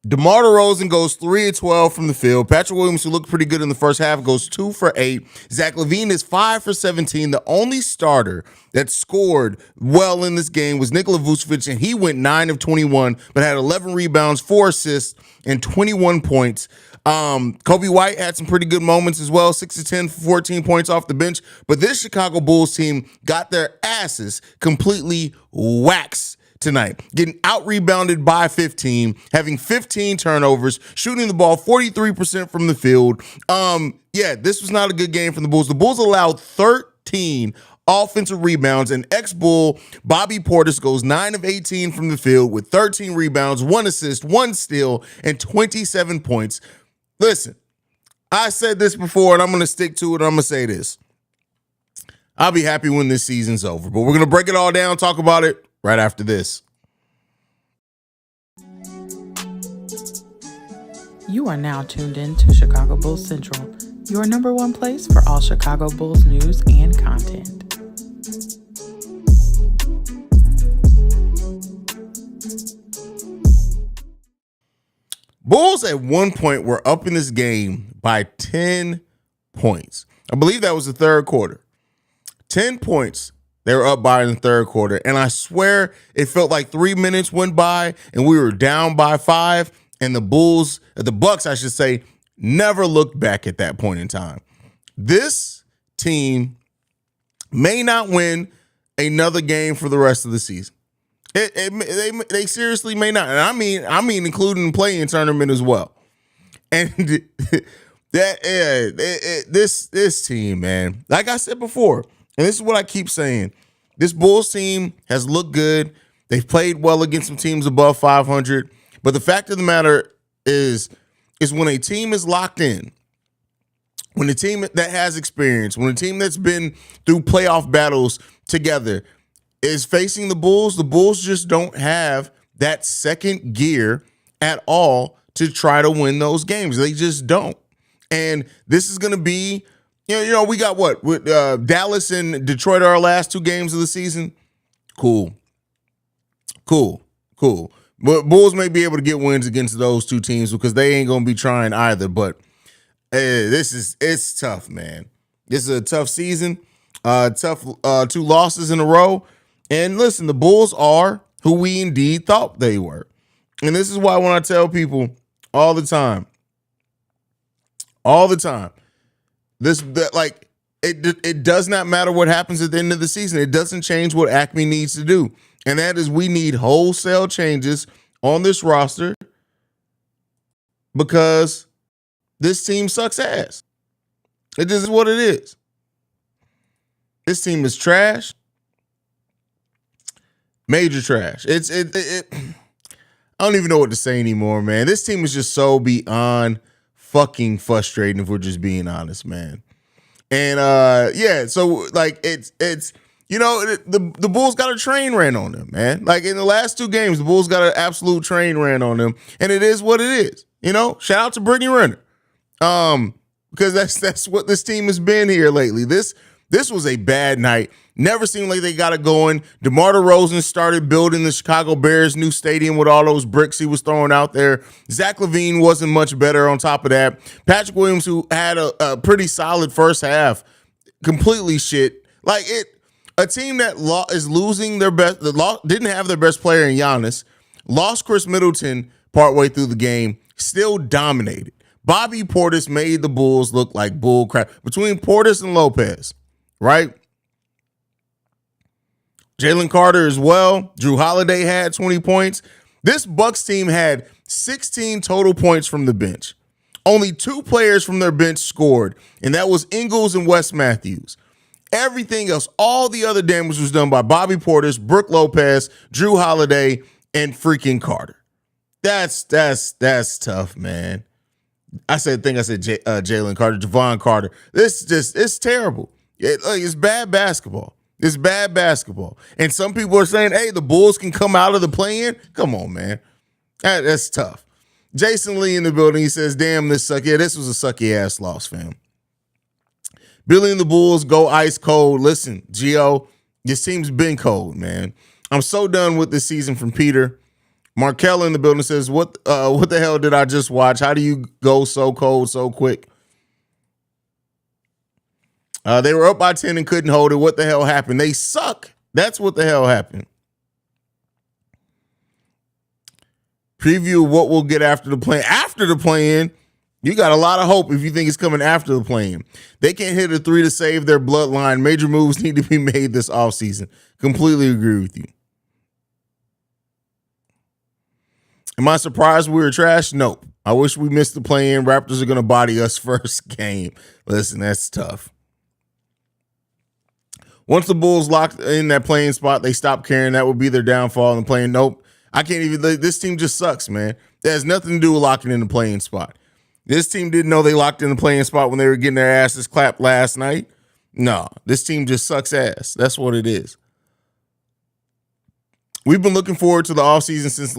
DeMar DeRozan goes 3 of 12 from the field. Patrick Williams, who looked pretty good in the first half, goes 2 for 8. Zach LaVine is 5 for 17. The only starter that scored well in this game was Nikola Vucevic, and he went 9 of 21, but had 11 rebounds, 4 assists, and 21 points. Kobe White had some pretty good moments as well, 6 of 10 for 14 points off the bench. But this Chicago Bulls team got their asses completely waxed tonight, getting out-rebounded by 15, having 15 turnovers, shooting the ball 43% from the field. This was not a good game for the Bulls. The Bulls allowed 13 offensive rebounds, and ex-Bull Bobby Portis goes 9 of 18 from the field with 13 rebounds, 1 assist, 1 steal, and 27 points. Listen, I said this before, and I'm going to stick to it. I'm going to say this. I'll be happy when this season's over, but we're going to break it all down, talk about it right after this. You are now tuned in to Chicago Bulls Central, your number one place for all Chicago Bulls news and content. Bulls at one point were up in this game by 10 points. I believe that was the third quarter. 10 points they were up by in the third quarter. And I swear it felt like 3 minutes went by and we were down by 5. And the Bucks, I should say, never looked back at that point in time. This team may not win another game for the rest of the season. They seriously may not. And I mean including the play-in tournament as well. And this team, man, like I said before, and this is what I keep saying, this Bulls team has looked good. They've played well against some teams above 500. But the fact of the matter is when a team is locked in, when a team that has experience, when a team that's been through playoff battles together is facing the Bulls just don't have that second gear at all to try to win those games. They just don't. And this is going to be, we got what? With Dallas and Detroit are our last 2 games of the season. Cool. But Bulls may be able to get wins against those 2 teams because they ain't going to be trying either. But it's tough, man. This is a tough season. Tough 2 losses in a row. And listen, the Bulls are who we indeed thought they were. And this is why when I tell people all the time, it does not matter what happens at the end of the season. It doesn't change what Acme needs to do. And that is we need wholesale changes on this roster because this team sucks ass. It just is what it is. This team is trash. Major trash. I don't even know what to say anymore, man. This team is just so beyond fucking frustrating if we're just being honest, man. And so like it's the Bulls got a train ran on them, man. Like in the last 2 games, the Bulls got an absolute train ran on them, and it is what it is. Shout out to Brittany Renner, because that's what this team has been here lately. This was a bad night. Never seemed like they got it going. DeMar DeRozan started building the Chicago Bears' new stadium with all those bricks he was throwing out there. Zach LaVine wasn't much better on top of that. Patrick Williams, who had a pretty solid first half, completely shit. Like a team that is losing their best, didn't have their best player in Giannis, lost Chris Middleton partway through the game, still dominated. Bobby Portis made the Bulls look like bull crap. Between Portis and Lopez, right? Jalen Carter as well. Drew Holiday had 20 points. This Bucks team had 16 total points from the bench. Only 2 players from their bench scored, and that was Ingles and Wes Matthews. Everything else, all the other damage was done by Bobby Portis, Brook Lopez, Drew Holiday, and freaking Carter. That's tough, man. I said Jalen Carter, Javon Carter. It's terrible. It's bad basketball. It's bad basketball. And some people are saying, hey, the Bulls can come out of the play-in. Come on, man. That's tough. Jason Lee in the building, he says, damn, this suck. Yeah, this was a sucky-ass loss, fam. Billy and the Bulls go ice cold. Listen, Gio, this team's been cold, man. I'm so done with this season from Peter. Markel in the building says, what the hell did I just watch? How do you go so cold so quick? They were up by 10 and couldn't hold it. What the hell happened? They suck. That's what the hell happened. Preview of what we'll get after the play. After the play-in, you got a lot of hope if you think it's coming after the play-in. They can't hit a 3 to save their bloodline. Major moves need to be made this offseason. Completely agree with you. Am I surprised we were trash? Nope. I wish we missed the play-in. Raptors are going to body us first game. Listen, that's tough. Once the Bulls locked in that play-in spot, they stopped caring. That would be their downfall and playing. Nope. I can't even. This team just sucks, man. It has nothing to do with locking in the play-in spot. This team didn't know they locked in the play-in spot when they were getting their asses clapped last night. No, this team just sucks ass. That's what it is. We've been looking forward to the offseason since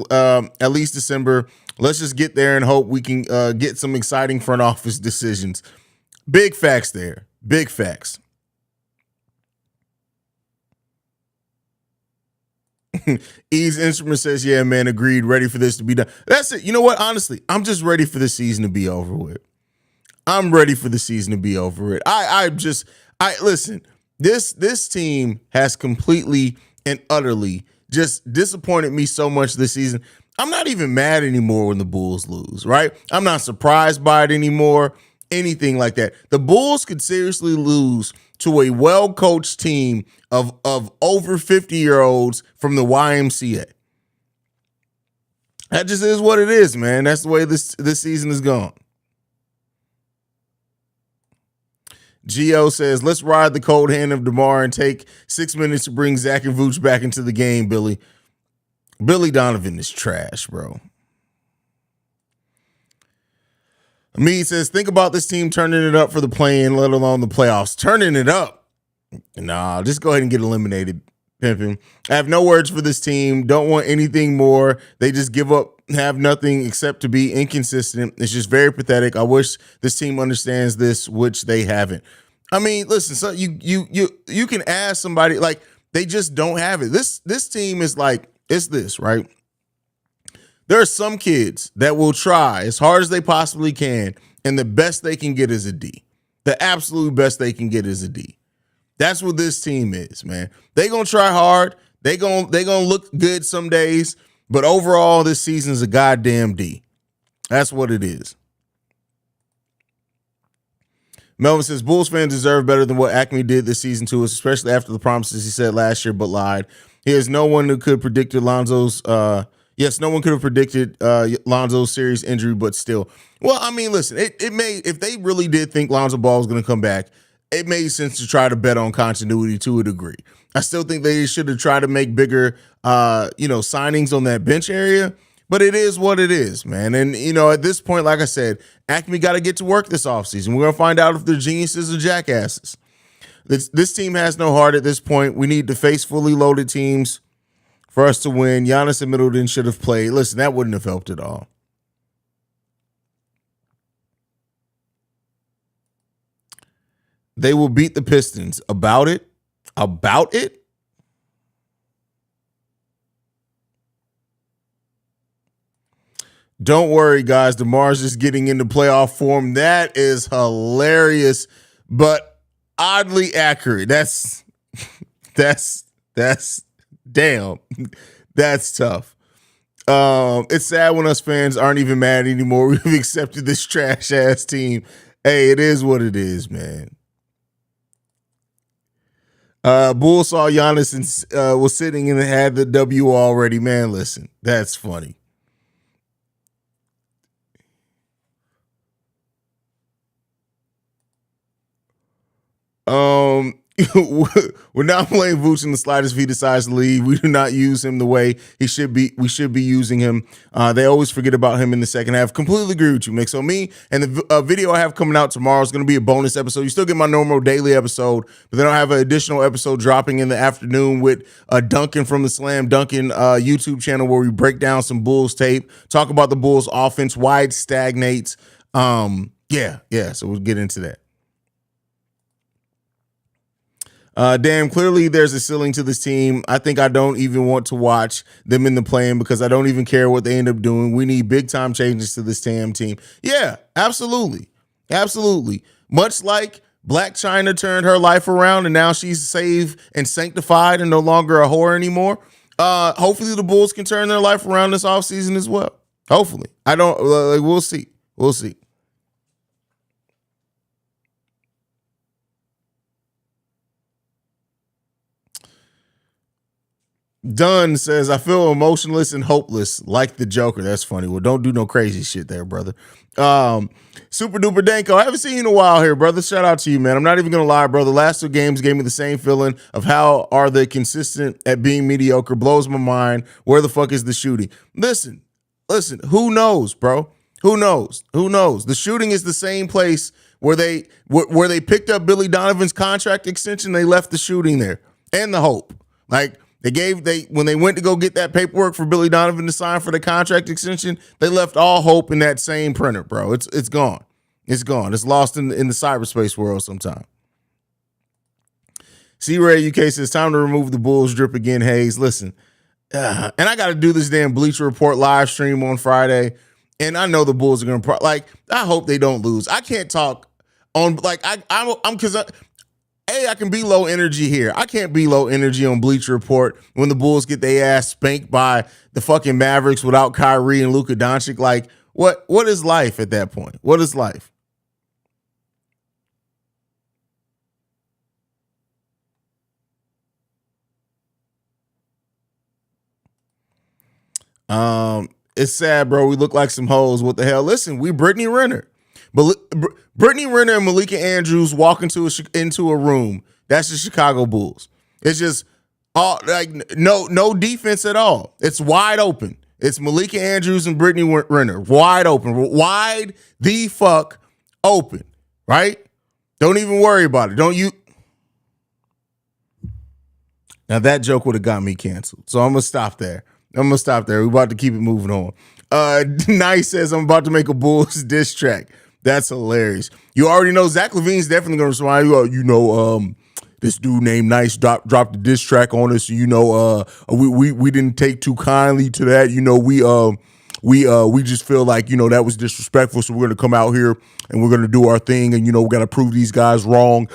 at least December. Let's just get there and hope we can get some exciting front office decisions. Big facts there. Big facts. Haize Instrument says, yeah, man, agreed. Ready for this to be done. That's it. You know what? Honestly, I'm just ready for the season to be over with. I'm ready for the season to be over with. I listen, this team has completely and utterly just disappointed me so much this season. I'm not even mad anymore when the Bulls lose, right? I'm not surprised by it anymore, anything like that. The Bulls could seriously lose to a well-coached team of over 50-year-olds from the YMCA. That just is what it is, man. That's the way this season is gone. Gio says, let's ride the cold hand of DeMar and take 6 minutes to bring Zach and Vooch back into the game, Billy. Billy Donovan is trash, bro. Hamid says, think about this team turning it up for the play-in, let alone the playoffs. Turning it up? Nah, just go ahead and get eliminated, pimping. I have no words for this team. Don't want anything more. They just give up, have nothing except to be inconsistent. It's just very pathetic. I wish this team understands this, which they haven't. I mean, listen, so you can ask somebody, like, they just don't have it. This team is like, it's this, right? There are some kids that will try as hard as they possibly can, and the best they can get is a D. The absolute best they can get is a D. That's what this team is, man. They gonna try hard. They gonna look good some days, but overall, this season is a goddamn D. That's what it is. Melvin says, Bulls fans deserve better than what Acme did this season to us, especially after the promises he said last year but lied. Here's no one who could predict Lonzo's no one could have predicted Lonzo's serious injury, but still. Well, I mean, listen, it may, if they really did think Lonzo Ball was going to come back, it made sense to try to bet on continuity to a degree. I still think they should have tried to make bigger, signings on that bench area, but it is what it is, man. And, at this point, like I said, Acme got to get to work this offseason. We're going to find out if they're geniuses or jackasses. This team has no heart at this point. We need to face fully loaded teams for us to win. Giannis and Middleton should have played. Listen, that wouldn't have helped at all. They will beat the Pistons. About it? About it? Don't worry, guys. DeMar's just getting into playoff form. That is hilarious, but oddly accurate. That's damn. That's tough. It's sad when us fans aren't even mad anymore. We've accepted this trash ass team. Hey, it is what it is, man. Bulls saw Giannis and was sitting and had the W already. Man, listen, that's funny. We're not playing Vooch in the slightest if he decides to leave. We do not use him the way he should be. We should be using him. They always forget about him in the second half. Completely agree with you, Mick. So me and the video I have coming out tomorrow is going to be a bonus episode. You still get my normal daily episode, but then I'll have an additional episode dropping in the afternoon with Duncan from the Slam Duncan YouTube channel, where we break down some Bulls tape, talk about the Bulls offense, why it stagnates. So we'll get into that. Damn, clearly there's a ceiling to this team. I think I don't even want to watch them in the play-in because I don't even care what they end up doing. We need big-time changes to this TAM team. Yeah, absolutely. Absolutely. Much like Black China turned her life around and now she's saved and sanctified and no longer a whore anymore. Hopefully the Bulls can turn their life around this offseason as well. Hopefully. We'll see. We'll see. Dunn says, I feel emotionless and hopeless like the Joker. That's funny. Well, don't do no crazy shit there, brother. Super duper Danko, I haven't seen you in a while here, brother. Shout out to you, man. I'm not even going to lie, brother. Last two games gave me the same feeling of how are they consistent at being mediocre. Blows my mind. Where the fuck is the shooting? Listen, who knows, bro? Who knows? The shooting is the same place where they picked up Billy Donovan's contract extension. They left the shooting there and the hope. Like, when they went to go get that paperwork for Billy Donovan to sign for the contract extension, they left all hope in that same printer, bro. It's gone. It's gone. It's lost in the cyberspace world sometime. C-Ray UK says, time to remove the Bulls drip again, Haize. Listen, and I got to do this damn Bleacher Report live stream on Friday, and I know the Bulls are going to, I hope they don't lose. I can't talk on, I can be low energy here. I can't be low energy on Bleacher Report when the Bulls get their ass spanked by the fucking Mavericks without Kyrie and Luka Doncic. Like, what is life at that point? What is life? It's sad, bro. We look like some hoes. What the hell? Listen, we Brittany Renner. But Brittany Renner and Malika Andrews walk into a room. That's the Chicago Bulls. It's just no defense at all. It's wide open. It's Malika Andrews and Brittany Renner. Wide open. Wide the fuck open. Right? Don't even worry about it. Don't you? Now that joke would have got me canceled. So I'm going to stop there. We're about to keep it moving on. Nice says, I'm about to make a Bulls diss track. That's hilarious. You already know Zach LaVine's definitely going to respond. This dude named Nice dropped the diss track on us. We didn't take too kindly to that. We just feel like, that was disrespectful. So we're going to come out here and we're going to do our thing. And, we got to prove these guys wrong.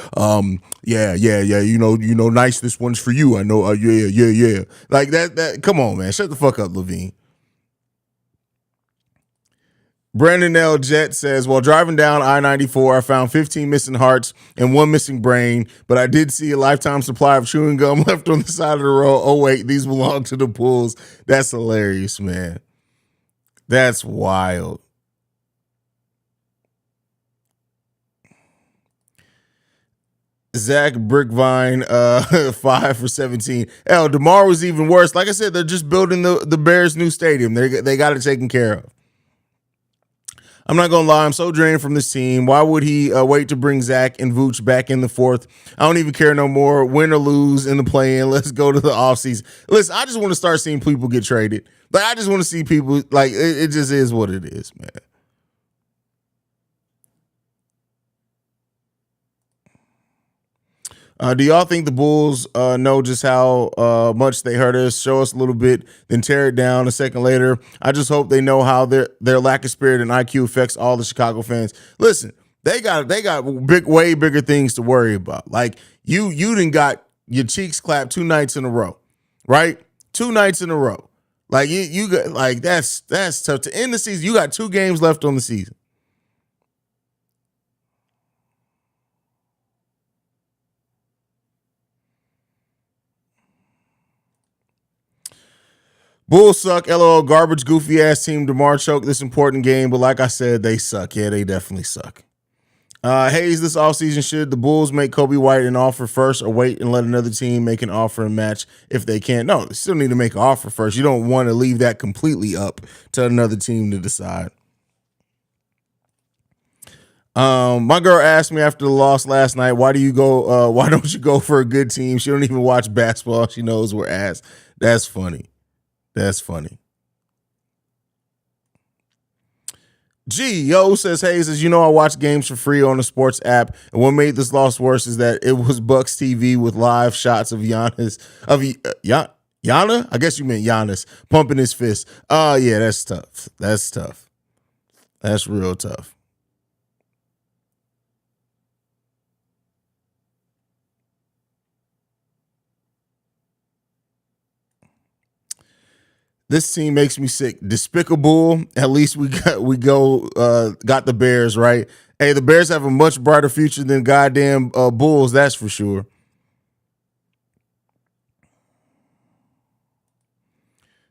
Yeah. Nice. This one's for you. I know. Yeah. Like that. Come on, man. Shut the fuck up, Levine. Brandon L. Jet says, while driving down I-94, I found 15 missing hearts and 1 missing brain, but I did see a lifetime supply of chewing gum left on the side of the road. Oh, wait, these belong to the Bulls. That's hilarious, man. That's wild. Zach Brickvine, 5 for 17. Hell, DeMar was even worse. Like I said, they're just building the Bears' new stadium. They got it taken care of. I'm not going to lie. I'm so drained from this team. Why would he wait to bring Zach and Vooch back in the fourth? I don't even care no more. Win or lose in the play-in. Let's go to the offseason. Listen, I just want to start seeing people get traded. Like, I just want to see people, it just is what it is, man. Do y'all think the Bulls know just how much they hurt us? Show us a little bit, then tear it down a second later. I just hope they know how their lack of spirit and IQ affects all the Chicago fans. Listen, they got way bigger things to worry about. Like you done got your cheeks clapped 2 nights in a row, right? 2 nights in a row. Like you got that's tough to end the season. You got 2 games left on the season. Bulls suck. LOL. Garbage, goofy ass team. DeMar choked this important game, but like I said, they suck. Yeah, they definitely suck. Haize, this offseason, should the Bulls make Kobe White an offer first or wait and let another team make an offer and match if they can't? No, they still need to make an offer first. You don't want to leave that completely up to another team to decide. My girl asked me after the loss last night, why don't you go for a good team? She don't even watch basketball. She knows we're ass. That's funny. That's funny. Yo says, Haize, as you know, I watch games for free on the sports app, and what made this loss worse is that it was Bucks TV with live shots of Giannis Yana. I guess you meant Giannis pumping his fist. Yeah, that's tough. That's tough. That's real tough. This team makes me sick. Despicable. At least we got the Bears right. Hey, the Bears have a much brighter future than goddamn Bulls. That's for sure.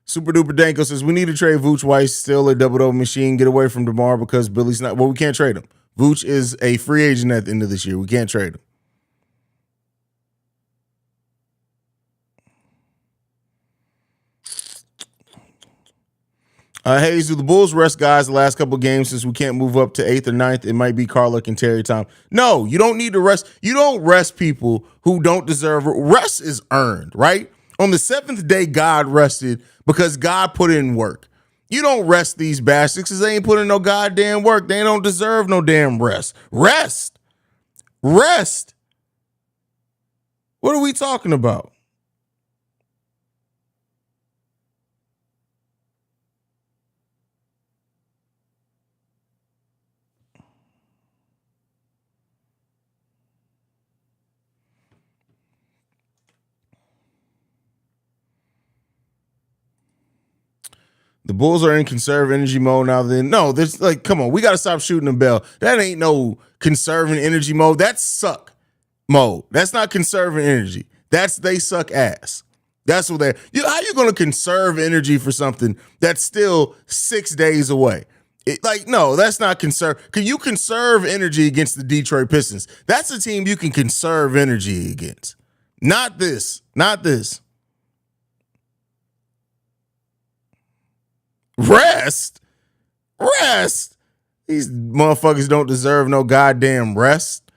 Super Duper Danko says we need to trade Vooch while he's still a double machine. Get away from DeMar because Billy's not. Well, we can't trade him. Vooch is a free agent at the end of this year. We can't trade him. Haize, do the Bulls rest guys the last couple games since we can't move up to 8th or 9th? It might be Carlick and Terry time. No, you don't need to rest. You don't rest people who don't deserve it. Rest is earned, right? On the 7th day, God rested because God put in work. You don't rest these bastards because they ain't put in no goddamn work. They don't deserve no damn rest. Rest. Rest. What are we talking about? The Bulls are in conserve energy mode now. Then no, there's like, come on, we got to stop shooting the bell. That ain't no conserving energy mode. That's suck mode. That's not conserving energy. That's they suck ass. That's what they're. How you gonna conserve energy for something that's still 6 days away? No, that's not conserve. Can you conserve energy against the Detroit Pistons? That's a team you can conserve energy against. Not this. Not this. Rest? Rest? These motherfuckers don't deserve no goddamn rest.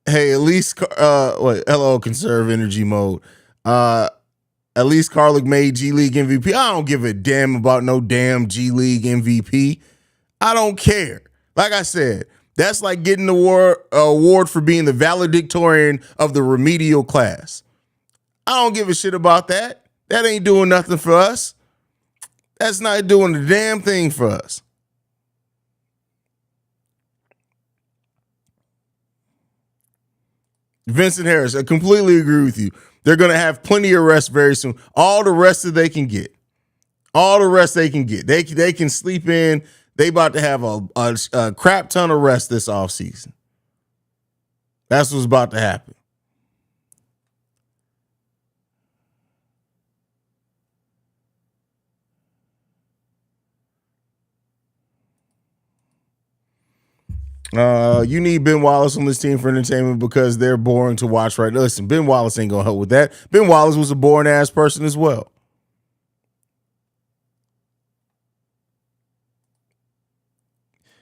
Hey, at least, hello, conserve energy mode. At least Carlick made G League MVP. I don't give a damn about no damn G League MVP. I don't care. Like I said, that's like getting the award for being the valedictorian of the remedial class. I don't give a shit about that. That ain't doing nothing for us. That's not doing a damn thing for us. Vincent Harris, I completely agree with you. They're going to have plenty of rest very soon. All the rest that they can get. All the rest they can get. They can sleep in. They about to have a crap ton of rest this offseason. That's what's about to happen. You need Ben Wallace on this team for entertainment because they're boring to watch right now. Listen, Ben Wallace ain't gonna help with that. Ben Wallace was a boring ass person as well.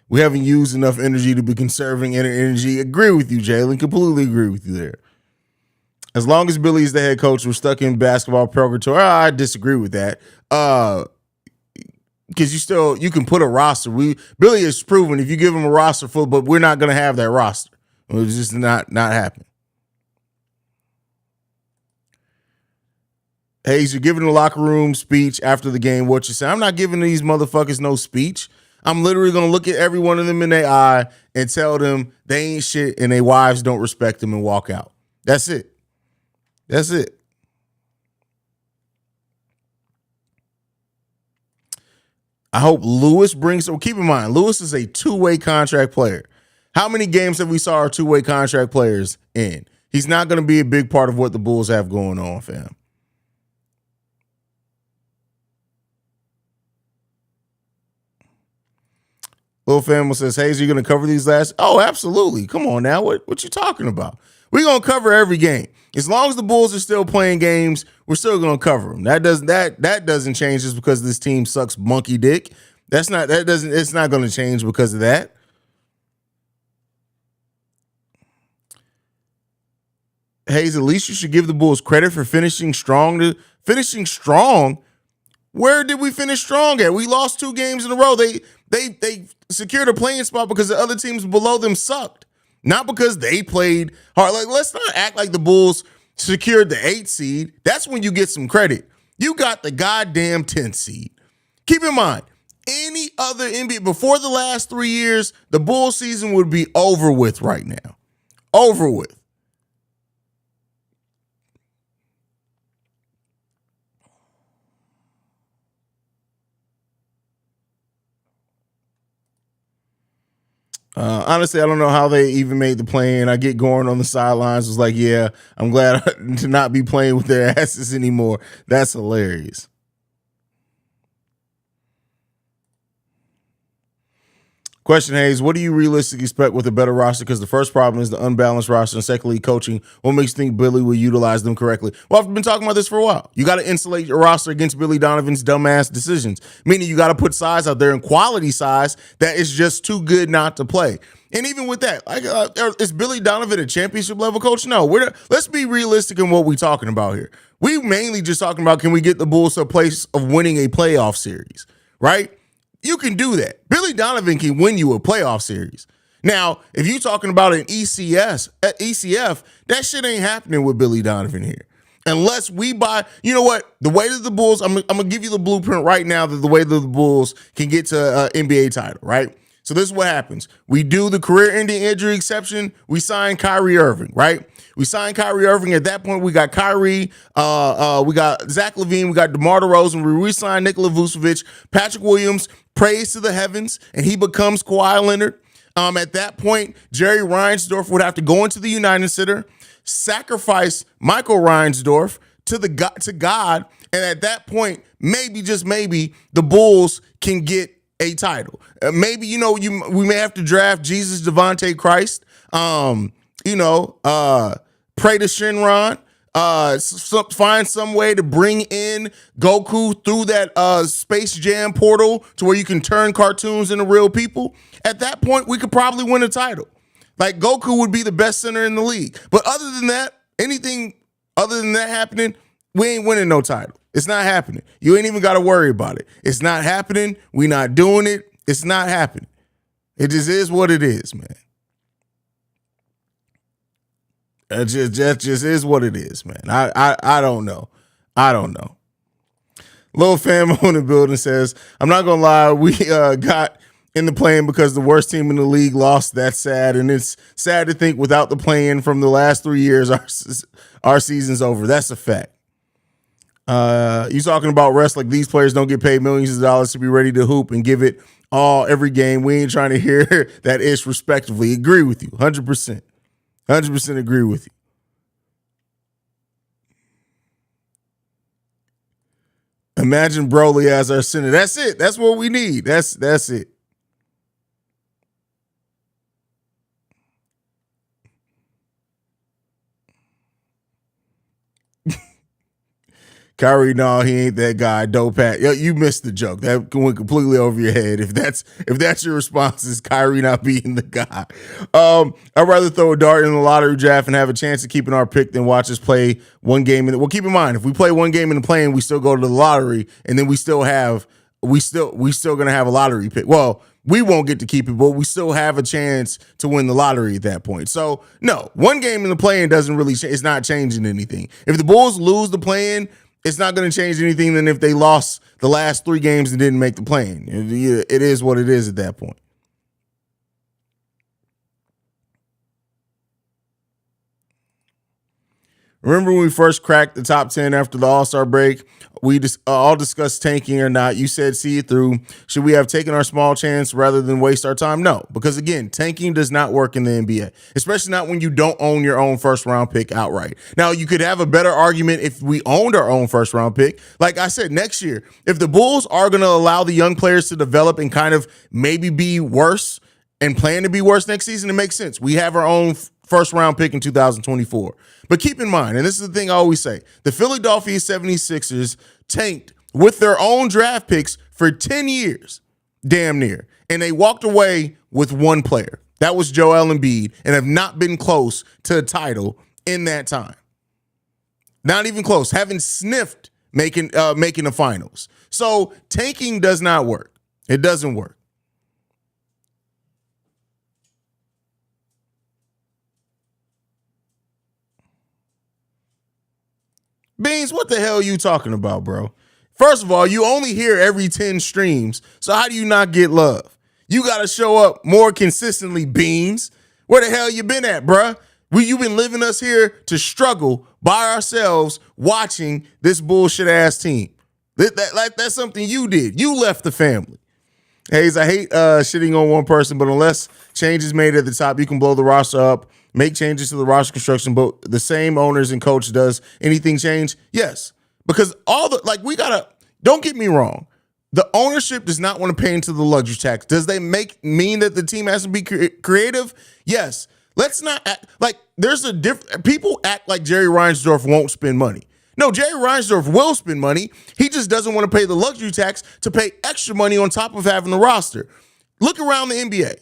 We haven't used enough energy to be conserving energy. Agree with you, Jalen. Completely agree with you there. As long as Billy's the head coach, we're stuck in basketball purgatory. I disagree with that. Because you can put a roster. Billy has proven if you give him a roster full, but we're not going to have that roster. It's just not happening. Haize, you're giving the locker room speech after the game. What you say? I'm not giving these motherfuckers no speech. I'm literally going to look at every one of them in their eye and tell them they ain't shit and their wives don't respect them and walk out. That's it. That's it. I hope Lewis brings. So keep in mind, Lewis is a two-way contract player. How many games have we saw our two-way contract players in? He's not going to be a big part of what the Bulls have going on, fam. Little Family says, Haize, you going to cover these last? Oh, absolutely. Come on now. What you talking about? We're going to cover every game. As long as the Bulls are still playing games, we're still going to cover them. That doesn't change just because this team sucks monkey dick. It's not going to change because of that. Haize, at least you should give the Bulls credit for finishing strong. Finishing strong. Where did we finish strong at? We lost 2 games in a row. They secured a playing spot because the other teams below them sucked, not because they played hard. Like, let's not act like the Bulls secured the 8th seed. That's when you get some credit. You got the goddamn 10th seed. Keep in mind, any other NBA before the last 3 years, the Bulls season would be over with right now. Over with. Honestly, I don't know how they even made the play-in. I get Goran on the sidelines was like, yeah, I'm glad to not be playing with their asses anymore. That's hilarious. Question, Haize, what do you realistically expect with a better roster? Because the first problem is the unbalanced roster, and secondly, coaching. What makes you think Billy will utilize them correctly? Well, I've been talking about this for a while. You got to insulate your roster against Billy Donovan's dumbass decisions, meaning you got to put size out there and quality size that is just too good not to play. And even with that, like, is Billy Donovan a championship level coach? No, let's be realistic in what we're talking about here. We mainly just talking about, can we get the Bulls to a place of winning a playoff series, right? You can do that. Billy Donovan can win you a playoff series. Now, if you're talking about an ECF, that shit ain't happening with Billy Donovan here. Unless we buy, you know what? The way that the Bulls, I'm going to give you the blueprint right now that the way that the Bulls can get to an NBA title, right? So this is what happens. We do the career-ending injury exception. We sign Kyrie Irving, right? We signed Kyrie Irving. At that point, we got Kyrie, we got Zach LaVine, we got DeMar DeRozan. We re-signed Nikola Vucevic, Patrick Williams, prays to the heavens, and he becomes Kawhi Leonard. At that point, Jerry Reinsdorf would have to go into the United Center, sacrifice Michael Reinsdorf to God, and at that point, maybe, just maybe, the Bulls can get a title. Maybe, we may have to draft Jesus Devontae Christ. Pray to Shinron. Find some way to bring in Goku through that Space Jam portal to where you can turn cartoons into real people. At that point, we could probably win a title. Like, Goku would be the best center in the league. But other than that, anything other than that happening, we ain't winning no title. It's not happening. You ain't even got to worry about it. It's not happening. We not doing it. It's not happening. It just is what it is, man. That just is what it is, man. I don't know. I don't know. Lil Fam on the building says, I'm not going to lie, we got in the play-in because the worst team in the league lost. That's sad, and it's sad to think without the play-in from the last 3 years, our season's over. That's a fact. You talking about rest like these players don't get paid millions of dollars to be ready to hoop and give it all every game. We ain't trying to hear that ish respectively. Agree with you, 100%. 100% agree with you. Imagine Broly as our center. That's it. That's what we need. That's it. Kyrie, no, he ain't that guy. Dope hat. Yo, you missed the joke. That went completely over your head. If that's your response, is Kyrie not being the guy. I'd rather throw a dart in the lottery draft and have a chance of keeping our pick than watch us play one game. Well, keep in mind, if we play one game in the play-in, we still go to the lottery, and then we still gonna have a lottery pick. Well, we won't get to keep it, but we still have a chance to win the lottery at that point. So no, one game in the play-in doesn't really. It's not changing anything. If the Bulls lose the play-in, it's not going to change anything than if they lost the last 3 games and didn't make the play-in. It is what it is at that point. Remember when we first cracked the top 10 after the All-Star break? We just all discussed tanking or not. You said see it through. Should we have taken our small chance rather than waste our time? No, because again, tanking does not work in the NBA, especially not when you don't own your own first-round pick outright. Now, you could have a better argument if we owned our own first-round pick. Like I said, next year, if the Bulls are going to allow the young players to develop and kind of maybe be worse and plan to be worse next season, it makes sense. We have our own first-round pick in 2024. But keep in mind, and this is the thing I always say, the Philadelphia 76ers tanked with their own draft picks for 10 years, damn near, and they walked away with one player. That was Joel Embiid, and have not been close to a title in that time. Not even close. Haven't sniffed making the finals. So tanking does not work. It doesn't work. Beans, what the hell are you talking about, bro? First of all, you only hear every 10 streams, so how do you not get love? You got to show up more consistently, Beans. Where the hell you been at, bruh? You've been leaving us here to struggle by ourselves watching this bullshit ass team. That's something you did. You left the family. Haize, I hate shitting on one person, but unless change is made at the top, you can blow the roster up, make changes to the roster construction, but the same owners and coach does anything change? Yes. Because don't get me wrong. The ownership does not want to pay into the luxury tax. Does they mean that the team has to be creative? Yes. Let's not act like there's a different. People act like Jerry Reinsdorf won't spend money. No, Jerry Reinsdorf will spend money. He just doesn't want to pay the luxury tax to pay extra money on top of having the roster. Look around the NBA.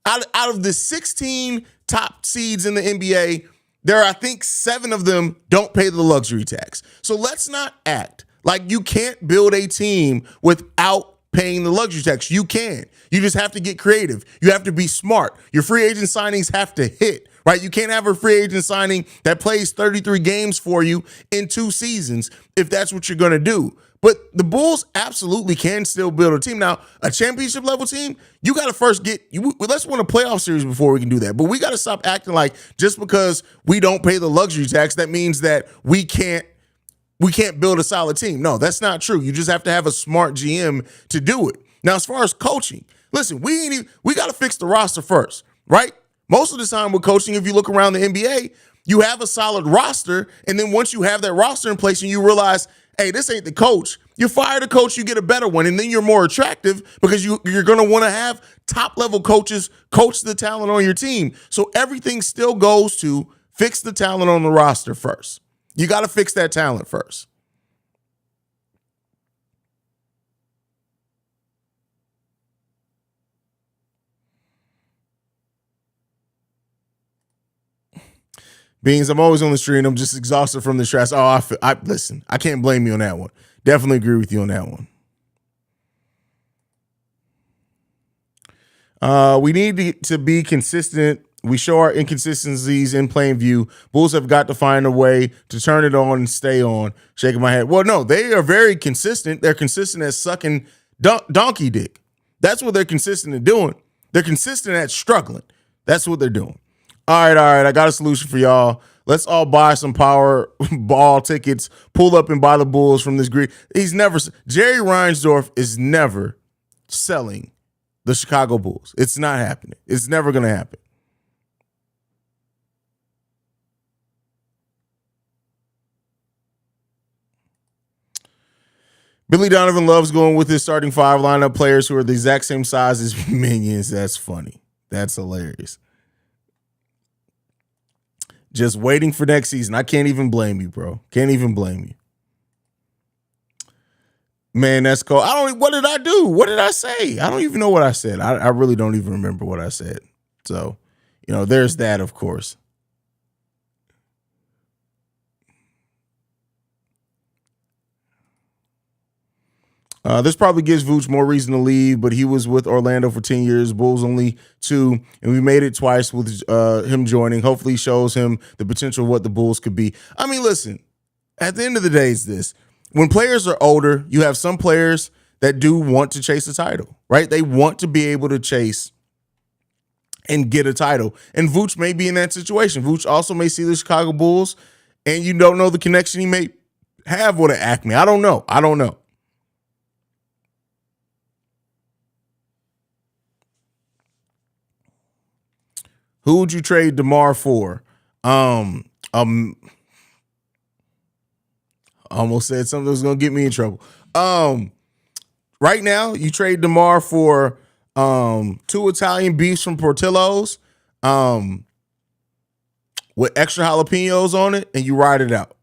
Out of the 16 top seeds in the NBA, there are, I think, 7 of them don't pay the luxury tax. So let's not act like you can't build a team without paying the luxury tax. You can. You just have to get creative. You have to be smart. Your free agent signings have to hit, right? You can't have a free agent signing that plays 33 games for you in 2 seasons if that's what you're going to do. But the Bulls absolutely can still build a team. Now, a championship level team, you got to first let's win a playoff series before we can do that. But we got to stop acting like just because we don't pay the luxury tax, that means that we can't build a solid team. No, that's not true. You just have to have a smart GM to do it. Now, as far as coaching, listen, we got to fix the roster first, right? Most of the time with coaching, if you look around the NBA, you have a solid roster, and then once you have that roster in place and you realize, hey, this ain't the coach, you fire the coach, you get a better one, and then you're more attractive because you're going to want to have top-level coaches coach the talent on your team. So everything still goes to fix the talent on the roster first. You got to fix that talent first. Beans, I'm always on the street. I'm just exhausted from the stress. Listen, I can't blame you on that one. Definitely agree with you on that one. We need to be consistent. We show our inconsistencies in plain view. Bulls have got to find a way to turn it on and stay on. Shaking my head. Well, no, they are very consistent. They're consistent at sucking donkey dick. That's what they're consistent at doing. They're consistent at struggling. That's what they're doing. All right. I got a solution for y'all. Let's all buy some Powerball tickets, pull up and buy the Bulls from this greed. Jerry Reinsdorf is never selling the Chicago Bulls. It's not happening. It's never going to happen. Billy Donovan loves going with his starting 5 lineup players who are the exact same size as minions. That's funny. That's hilarious. Just waiting for next season. I can't even blame you, bro. Can't even blame you. Man, that's cool. What did I do? What did I say? I don't even know what I said. I really don't even remember what I said. So, there's that, of course. This probably gives Vooch more reason to leave, but he was with Orlando for 10 years, Bulls only 2, and we made it twice with him joining. Hopefully shows him the potential of what the Bulls could be. I mean, listen, at the end of the day, it's this. When players are older, you have some players that do want to chase a title, right? They want to be able to chase and get a title. And Vooch may be in that situation. Vooch also may see the Chicago Bulls, and you don't know the connection he may have with an Acme. I don't know. Who would you trade DeMar for? Almost said something that was going to get me in trouble. Right now, you trade DeMar for 2 Italian beefs from Portillo's with extra jalapenos on it, and you ride it out.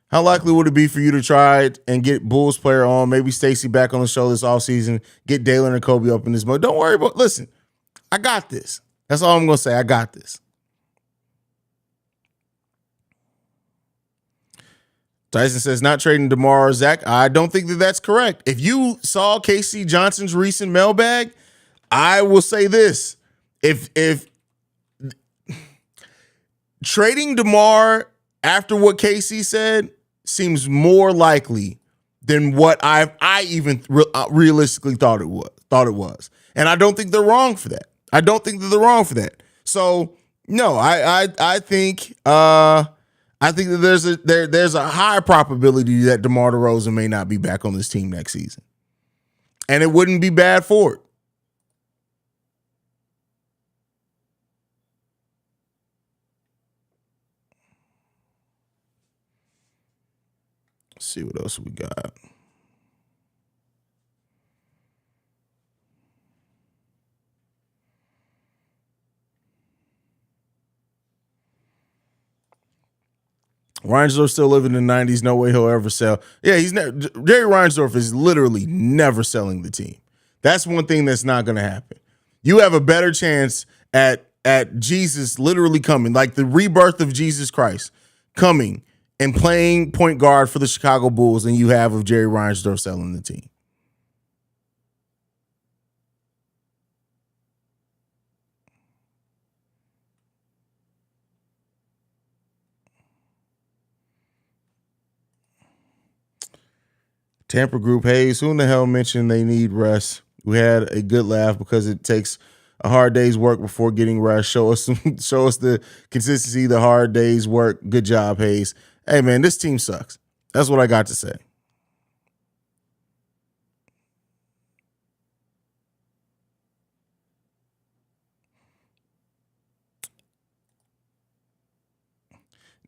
How likely would it be for you to try it and get Bulls player on, maybe Stacey back on the show this offseason, get Dalen and Kobe up in this mode? Don't worry about listen. I got this. That's all I'm going to say. I got this. Tyson says not trading DeMar or Zach. I don't think that that's correct. If you saw KC Johnson's recent mailbag, I will say this. If trading DeMar after what KC said seems more likely than what I even realistically thought it was. And I don't think they're wrong for that. I don't think that they're wrong for that. So no, I think that there's a high probability that DeMar DeRozan may not be back on this team next season. And it wouldn't be bad for it. Let's see what else we got. Reinsdorf still living in the 90s. No way he'll ever sell. Yeah, Jerry Reinsdorf is literally never selling the team. That's one thing that's not going to happen. You have a better chance at Jesus literally coming, like the rebirth of Jesus Christ coming and playing point guard for the Chicago Bulls than you have of Jerry Reinsdorf selling the team. Tampa Group, Haize, who in the hell mentioned they need rest? We had a good laugh because it takes a hard day's work before getting rest. Show us the consistency, the hard day's work. Good job, Haize. Hey, man, this team sucks. That's what I got to say.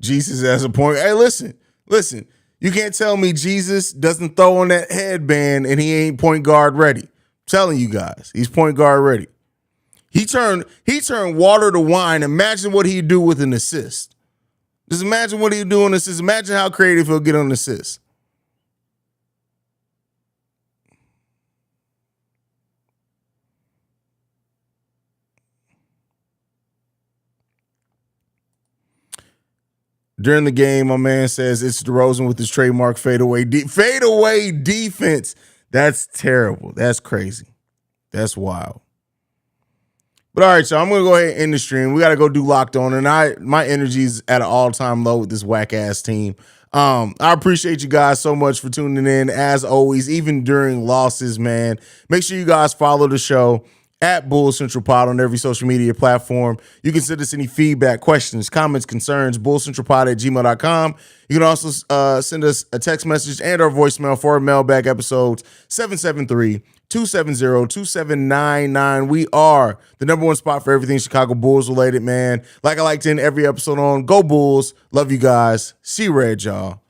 Jesus as a point. Hey, listen. You can't tell me Jesus doesn't throw on that headband and he ain't point guard ready. I'm telling you guys, he's point guard ready. He turned water to wine. Imagine what he'd do with an assist. Just imagine what he'd do on assist. Imagine how creative he'll get on assist. During the game, my man says it's DeRozan with his trademark fadeaway defense. That's terrible. That's crazy. That's wild. But all right, so I'm going to go ahead and end the stream. We got to go do Locked On. And my energy's at an all-time low with this whack-ass team. I appreciate you guys so much for tuning in, as always, even during losses, man. Make sure you guys follow the show at Bulls Central Pod on every social media platform. You can send us any feedback, questions, comments, concerns, bullcentralpod@gmail.com. You can also send us a text message and our voicemail for our mailbag episodes, 773-270-2799. We are the number one spot for everything Chicago Bulls related, man. Like I like to end every episode on, go Bulls. Love you guys. See red, y'all.